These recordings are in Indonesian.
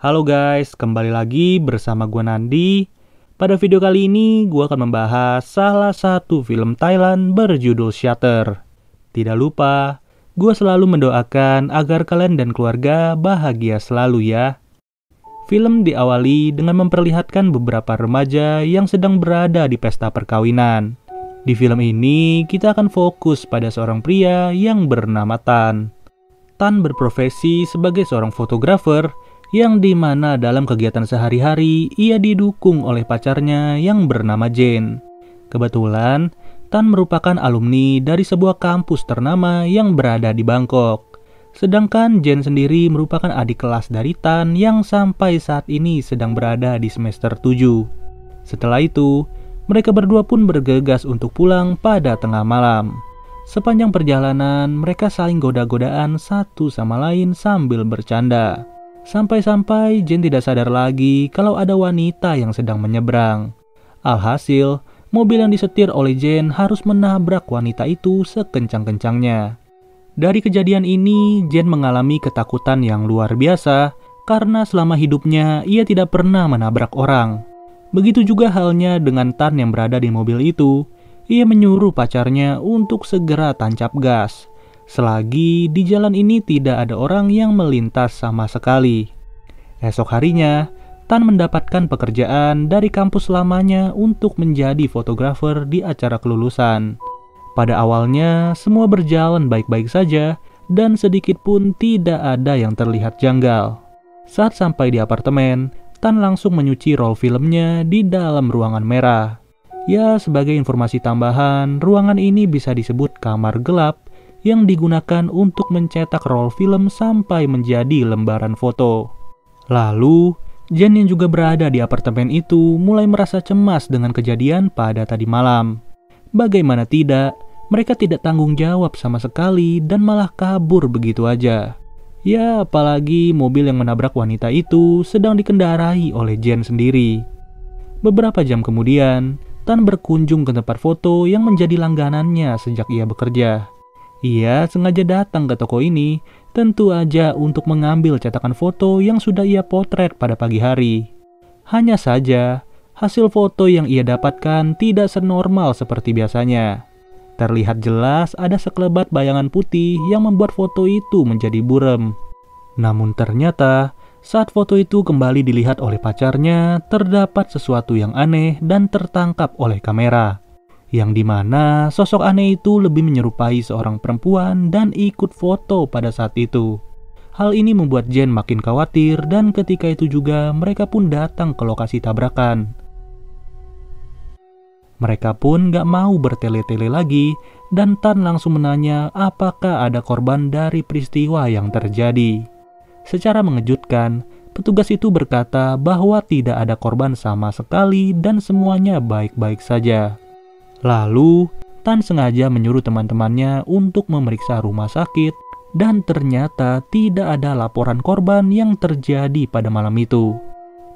Halo guys, kembali lagi bersama gue Nandi. Pada video kali ini gue akan membahas salah satu film Thailand berjudul Shutter. Tidak lupa, gue selalu mendoakan agar kalian dan keluarga bahagia selalu ya. Film diawali dengan memperlihatkan beberapa remaja yang sedang berada di pesta perkawinan. Di film ini kita akan fokus pada seorang pria yang bernama Tan. Tan berprofesi sebagai seorang fotografer yang dimana dalam kegiatan sehari-hari ia didukung oleh pacarnya yang bernama Jane. Kebetulan, Tan merupakan alumni dari sebuah kampus ternama yang berada di Bangkok. Sedangkan Jane sendiri merupakan adik kelas dari Tan yang sampai saat ini sedang berada di semester 7. Setelah itu, mereka berdua pun bergegas untuk pulang pada tengah malam. Sepanjang perjalanan, mereka saling goda-godaan satu sama lain sambil bercanda. Sampai-sampai Jane tidak sadar lagi kalau ada wanita yang sedang menyeberang. Alhasil, mobil yang disetir oleh Jane harus menabrak wanita itu sekencang-kencangnya. Dari kejadian ini, Jane mengalami ketakutan yang luar biasa karena selama hidupnya ia tidak pernah menabrak orang. Begitu juga halnya dengan Tan yang berada di mobil itu. Ia menyuruh pacarnya untuk segera tancap gas, selagi di jalan ini tidak ada orang yang melintas sama sekali. Esok harinya, Tan mendapatkan pekerjaan dari kampus lamanya untuk menjadi fotografer di acara kelulusan. Pada awalnya, semua berjalan baik-baik saja dan sedikit pun tidak ada yang terlihat janggal. Saat sampai di apartemen, Tan langsung menyuci roll filmnya di dalam ruangan merah. Ya, sebagai informasi tambahan, ruangan ini bisa disebut kamar gelap yang digunakan untuk mencetak roll film sampai menjadi lembaran foto. Lalu, Jane yang juga berada di apartemen itu mulai merasa cemas dengan kejadian pada tadi malam. Bagaimana tidak, mereka tidak tanggung jawab sama sekali dan malah kabur begitu aja. Ya, apalagi mobil yang menabrak wanita itu sedang dikendarai oleh Jane sendiri. Beberapa jam kemudian, Tan berkunjung ke tempat foto yang menjadi langganannya sejak ia bekerja. Ia sengaja datang ke toko ini, tentu aja untuk mengambil cetakan foto yang sudah ia potret pada pagi hari. Hanya saja, hasil foto yang ia dapatkan tidak senormal seperti biasanya. Terlihat jelas ada sekelebat bayangan putih yang membuat foto itu menjadi buram. Namun ternyata, saat foto itu kembali dilihat oleh pacarnya, terdapat sesuatu yang aneh dan tertangkap oleh kamera. Yang dimana sosok aneh itu lebih menyerupai seorang perempuan dan ikut foto pada saat itu. Hal ini membuat Jane makin khawatir dan ketika itu juga mereka pun datang ke lokasi tabrakan. Mereka pun gak mau bertele-tele lagi dan Tan langsung menanya apakah ada korban dari peristiwa yang terjadi. Secara mengejutkan, petugas itu berkata bahwa tidak ada korban sama sekali dan semuanya baik-baik saja. Lalu, Tan sengaja menyuruh teman-temannya untuk memeriksa rumah sakit dan ternyata tidak ada laporan korban yang terjadi pada malam itu.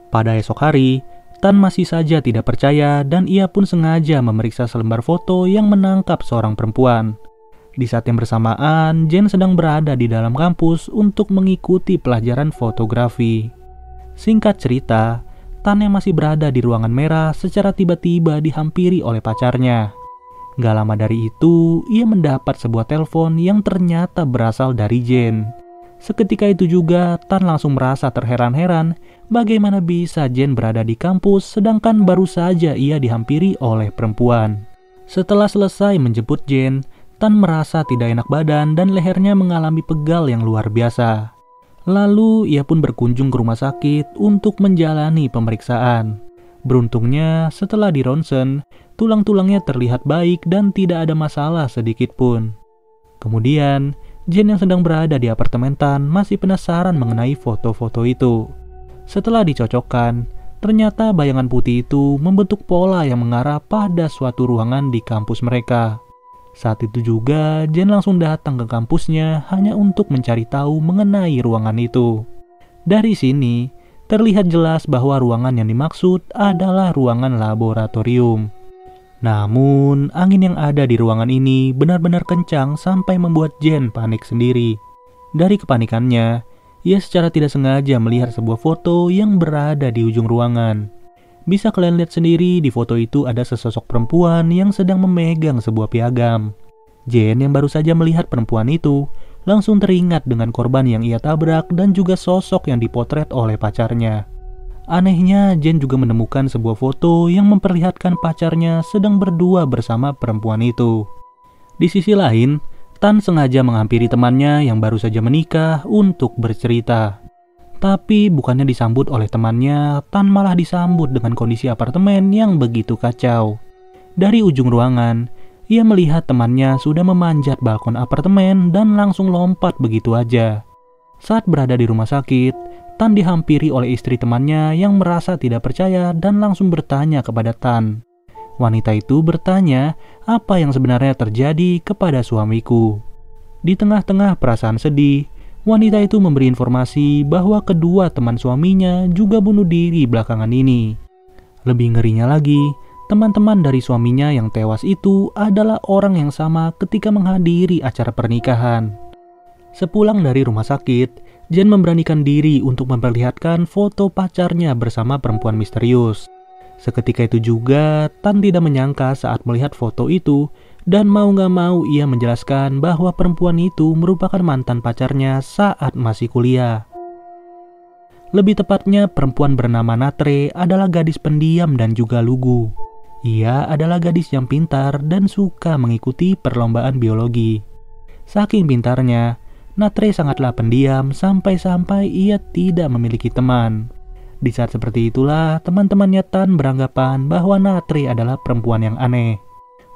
Pada esok hari, Tan masih saja tidak percaya dan ia pun sengaja memeriksa selembar foto yang menangkap seorang perempuan. Di saat yang bersamaan, Jane sedang berada di dalam kampus untuk mengikuti pelajaran fotografi. Singkat cerita, Tan yang masih berada di ruangan merah secara tiba-tiba dihampiri oleh pacarnya. Gak lama dari itu, ia mendapat sebuah telepon yang ternyata berasal dari Jane. Seketika itu juga, Tan langsung merasa terheran-heran bagaimana bisa Jane berada di kampus sedangkan baru saja ia dihampiri oleh perempuan. Setelah selesai menjemput Jane, Tan merasa tidak enak badan dan lehernya mengalami pegal yang luar biasa. Lalu ia pun berkunjung ke rumah sakit untuk menjalani pemeriksaan. Beruntungnya setelah di ronsen, tulang-tulangnya terlihat baik dan tidak ada masalah sedikit pun. Kemudian, Jane yang sedang berada di apartemen Tan masih penasaran mengenai foto-foto itu. Setelah dicocokkan, ternyata bayangan putih itu membentuk pola yang mengarah pada suatu ruangan di kampus mereka. Saat itu juga, Jane langsung datang ke kampusnya hanya untuk mencari tahu mengenai ruangan itu. Dari sini, terlihat jelas bahwa ruangan yang dimaksud adalah ruangan laboratorium. Namun, angin yang ada di ruangan ini benar-benar kencang sampai membuat Jane panik sendiri. Dari kepanikannya, ia secara tidak sengaja melihat sebuah foto yang berada di ujung ruangan. Bisa kalian lihat sendiri, di foto itu ada sesosok perempuan yang sedang memegang sebuah piagam. Jen yang baru saja melihat perempuan itu langsung teringat dengan korban yang ia tabrak dan juga sosok yang dipotret oleh pacarnya. Anehnya, Jen juga menemukan sebuah foto yang memperlihatkan pacarnya sedang berdua bersama perempuan itu. Di sisi lain, Tan sengaja menghampiri temannya yang baru saja menikah untuk bercerita. Tapi bukannya disambut oleh temannya, Tan malah disambut dengan kondisi apartemen yang begitu kacau. Dari ujung ruangan, ia melihat temannya sudah memanjat balkon apartemen dan langsung lompat begitu aja. Saat berada di rumah sakit, Tan dihampiri oleh istri temannya yang merasa tidak percaya dan langsung bertanya kepada Tan. Wanita itu bertanya apa yang sebenarnya terjadi kepada suamiku. Di tengah-tengah perasaan sedih, wanita itu memberi informasi bahwa kedua teman suaminya juga bunuh diri belakangan ini. Lebih ngerinya lagi, teman-teman dari suaminya yang tewas itu adalah orang yang sama ketika menghadiri acara pernikahan. Sepulang dari rumah sakit, Jen memberanikan diri untuk memperlihatkan foto pacarnya bersama perempuan misterius. Seketika itu juga, Tan tidak menyangka saat melihat foto itu, dan mau gak mau ia menjelaskan bahwa perempuan itu merupakan mantan pacarnya saat masih kuliah. Lebih tepatnya, perempuan bernama Natre adalah gadis pendiam dan juga lugu. Ia adalah gadis yang pintar dan suka mengikuti perlombaan biologi. Saking pintarnya, Natre sangatlah pendiam sampai-sampai ia tidak memiliki teman. Di saat seperti itulah, teman-temannya Tan beranggapan bahwa Natre adalah perempuan yang aneh.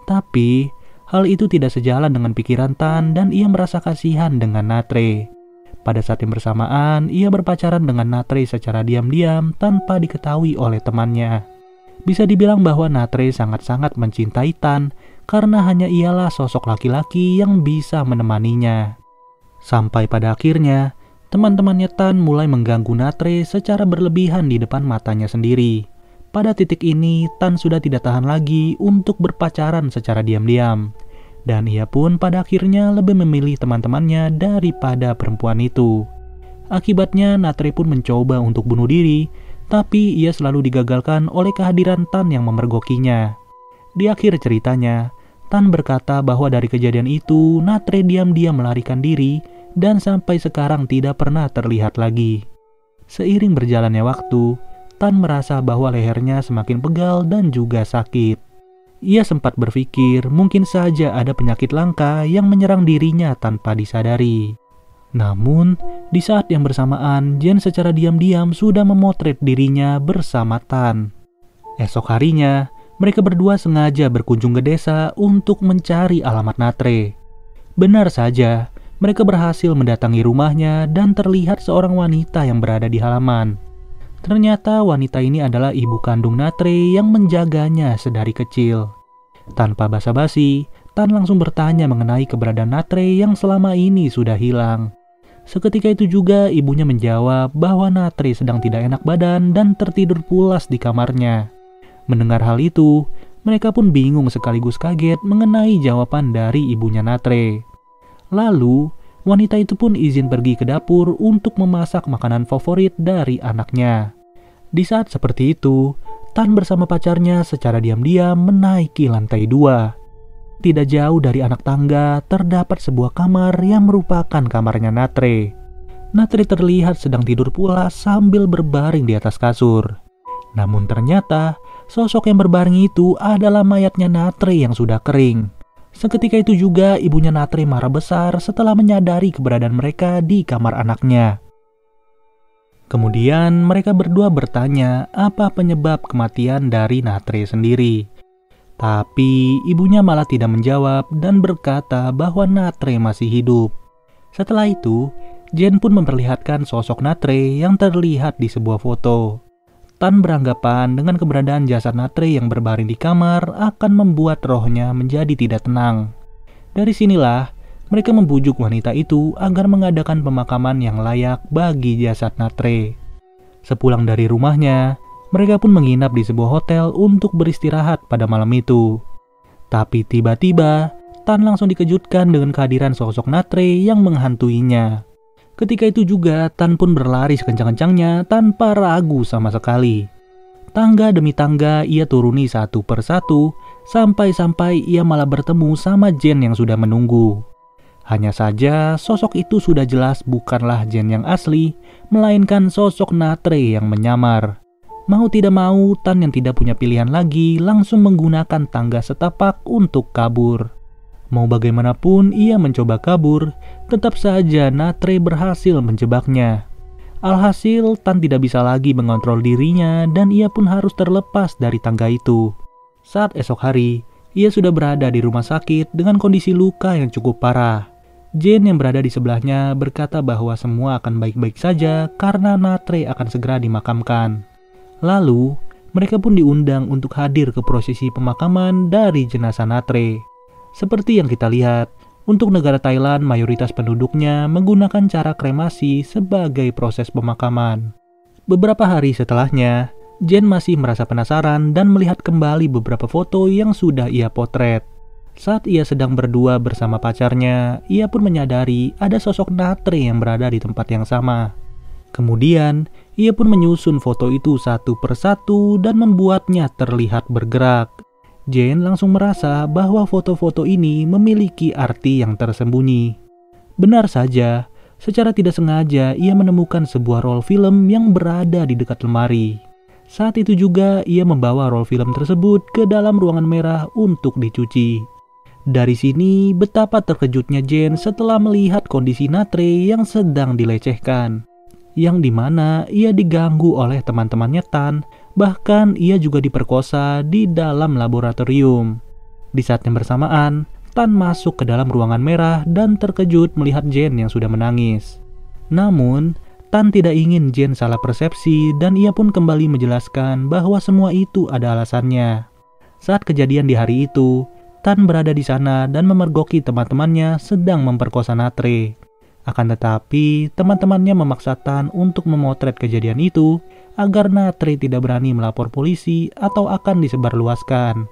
Tapi, hal itu tidak sejalan dengan pikiran Tan dan ia merasa kasihan dengan Natre. Pada saat yang bersamaan, ia berpacaran dengan Natre secara diam-diam tanpa diketahui oleh temannya. Bisa dibilang bahwa Natre sangat-sangat mencintai Tan karena hanya ialah sosok laki-laki yang bisa menemaninya. Sampai pada akhirnya, teman-temannya Tan mulai mengganggu Natre secara berlebihan di depan matanya sendiri. Pada titik ini, Tan sudah tidak tahan lagi untuk berpacaran secara diam-diam. Dan ia pun pada akhirnya lebih memilih teman-temannya daripada perempuan itu. Akibatnya, Natre pun mencoba untuk bunuh diri, tapi ia selalu digagalkan oleh kehadiran Tan yang memergokinya. Di akhir ceritanya, Tan berkata bahwa dari kejadian itu, Natre diam-diam melarikan diri dan sampai sekarang tidak pernah terlihat lagi. Seiring berjalannya waktu, Tan merasa bahwa lehernya semakin pegal dan juga sakit. Ia sempat berpikir mungkin saja ada penyakit langka yang menyerang dirinya tanpa disadari. Namun, di saat yang bersamaan, Jen secara diam-diam sudah memotret dirinya bersama Tan. Esok harinya, mereka berdua sengaja berkunjung ke desa untuk mencari alamat Natre. Benar saja, mereka berhasil mendatangi rumahnya dan terlihat seorang wanita yang berada di halaman. Ternyata wanita ini adalah ibu kandung Natre yang menjaganya sedari kecil. Tanpa basa-basi, Tan langsung bertanya mengenai keberadaan Natre yang selama ini sudah hilang. Seketika itu juga ibunya menjawab bahwa Natre sedang tidak enak badan dan tertidur pulas di kamarnya. Mendengar hal itu, mereka pun bingung sekaligus kaget mengenai jawaban dari ibunya Natre. Lalu, wanita itu pun izin pergi ke dapur untuk memasak makanan favorit dari anaknya. Di saat seperti itu, Tan bersama pacarnya secara diam-diam menaiki lantai 2. Tidak jauh dari anak tangga, terdapat sebuah kamar yang merupakan kamarnya Natre. Natre terlihat sedang tidur pulas sambil berbaring di atas kasur. Namun ternyata, sosok yang berbaring itu adalah mayatnya Natre yang sudah kering. Seketika itu juga ibunya Natre marah besar setelah menyadari keberadaan mereka di kamar anaknya. Kemudian mereka berdua bertanya apa penyebab kematian dari Natre sendiri. Tapi ibunya malah tidak menjawab dan berkata bahwa Natre masih hidup. Setelah itu, Jen pun memperlihatkan sosok Natre yang terlihat di sebuah foto. Tan beranggapan dengan keberadaan jasad Natre yang berbaring di kamar akan membuat rohnya menjadi tidak tenang. Dari sinilah, mereka membujuk wanita itu agar mengadakan pemakaman yang layak bagi jasad Natre. Sepulang dari rumahnya, mereka pun menginap di sebuah hotel untuk beristirahat pada malam itu. Tapi tiba-tiba, Tan langsung dikejutkan dengan kehadiran sosok Natre yang menghantuinya. Ketika itu juga Tan pun berlari sekencang-kencangnya tanpa ragu sama sekali. Tangga demi tangga ia turuni satu persatu, sampai-sampai ia malah bertemu sama Jen yang sudah menunggu. Hanya saja sosok itu sudah jelas bukanlah Jen yang asli, melainkan sosok Natre yang menyamar. Mau tidak mau, Tan yang tidak punya pilihan lagi langsung menggunakan tangga setapak untuk kabur. Mau bagaimanapun ia mencoba kabur, tetap saja Natre berhasil menjebaknya. Alhasil Tan tidak bisa lagi mengontrol dirinya dan ia pun harus terlepas dari tangga itu. Saat esok hari, ia sudah berada di rumah sakit dengan kondisi luka yang cukup parah. Jen yang berada di sebelahnya berkata bahwa semua akan baik-baik saja karena Natre akan segera dimakamkan. Lalu, mereka pun diundang untuk hadir ke prosesi pemakaman dari jenazah Natre. Seperti yang kita lihat, untuk negara Thailand mayoritas penduduknya menggunakan cara kremasi sebagai proses pemakaman. Beberapa hari setelahnya, Jen masih merasa penasaran dan melihat kembali beberapa foto yang sudah ia potret. Saat ia sedang berdua bersama pacarnya, ia pun menyadari ada sosok Natre yang berada di tempat yang sama. Kemudian, ia pun menyusun foto itu satu persatu dan membuatnya terlihat bergerak. Jen langsung merasa bahwa foto-foto ini memiliki arti yang tersembunyi. Benar saja, secara tidak sengaja ia menemukan sebuah roll film yang berada di dekat lemari. Saat itu juga ia membawa roll film tersebut ke dalam ruangan merah untuk dicuci. Dari sini betapa terkejutnya Jen setelah melihat kondisi Natre yang sedang dilecehkan, yang dimana ia diganggu oleh teman-temannya Tan. Bahkan ia juga diperkosa di dalam laboratorium. Di saat yang bersamaan, Tan masuk ke dalam ruangan merah dan terkejut melihat Jen yang sudah menangis. Namun, Tan tidak ingin Jen salah persepsi dan ia pun kembali menjelaskan bahwa semua itu ada alasannya. Saat kejadian di hari itu, Tan berada di sana dan memergoki teman-temannya sedang memperkosa Natre. Akan tetapi, teman-temannya memaksa Tan untuk memotret kejadian itu agar Natre tidak berani melapor polisi atau akan disebarluaskan.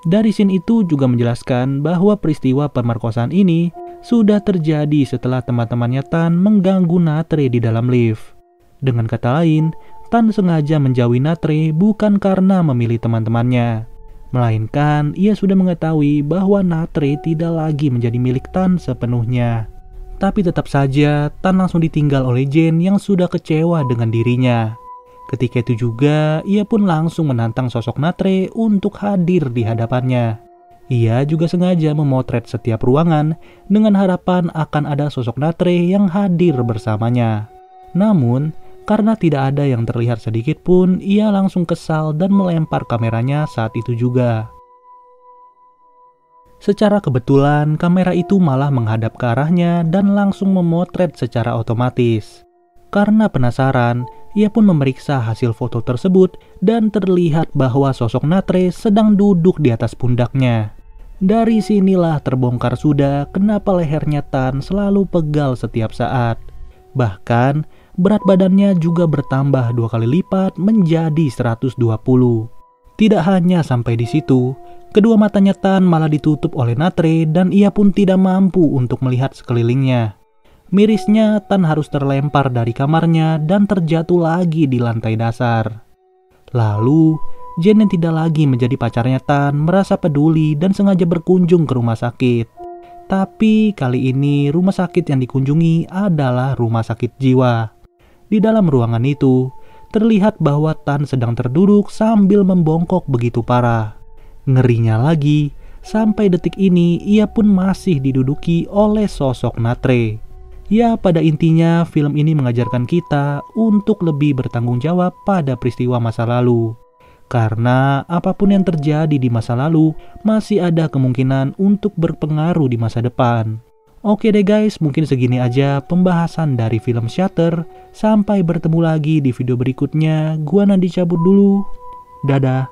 Dari scene itu juga menjelaskan bahwa peristiwa pemerkosaan ini sudah terjadi setelah teman-temannya Tan mengganggu Natre di dalam lift. Dengan kata lain, Tan sengaja menjauhi Natre bukan karena memilih teman-temannya, melainkan ia sudah mengetahui bahwa Natre tidak lagi menjadi milik Tan sepenuhnya. Tapi tetap saja Tan langsung ditinggal oleh Jen yang sudah kecewa dengan dirinya. Ketika itu juga ia pun langsung menantang sosok Natre untuk hadir di hadapannya. Ia juga sengaja memotret setiap ruangan dengan harapan akan ada sosok Natre yang hadir bersamanya. Namun, karena tidak ada yang terlihat sedikit pun, ia langsung kesal dan melempar kameranya saat itu juga. Secara kebetulan, kamera itu malah menghadap ke arahnya dan langsung memotret secara otomatis. Karena penasaran, ia pun memeriksa hasil foto tersebut dan terlihat bahwa sosok Natre sedang duduk di atas pundaknya. Dari sinilah terbongkar sudah kenapa lehernya Tan selalu pegal setiap saat. Bahkan, berat badannya juga bertambah 2 kali lipat menjadi 120. Tidak hanya sampai di situ, kedua matanya Tan malah ditutup oleh Natre dan ia pun tidak mampu untuk melihat sekelilingnya. Mirisnya Tan harus terlempar dari kamarnya dan terjatuh lagi di lantai dasar. Lalu, Jen yang tidak lagi menjadi pacarnya Tan merasa peduli dan sengaja berkunjung ke rumah sakit. Tapi kali ini rumah sakit yang dikunjungi adalah rumah sakit jiwa. Di dalam ruangan itu, terlihat bahwa Tan sedang terduduk sambil membongkok begitu parah. Ngerinya lagi, sampai detik ini ia pun masih diduduki oleh sosok Natre. Ya, pada intinya film ini mengajarkan kita untuk lebih bertanggung jawab pada peristiwa masa lalu. Karena apapun yang terjadi di masa lalu masih ada kemungkinan untuk berpengaruh di masa depan. Oke deh guys, mungkin segini aja pembahasan dari film Shutter. Sampai bertemu lagi di video berikutnya. Gua Nandi cabut dulu. Dadah.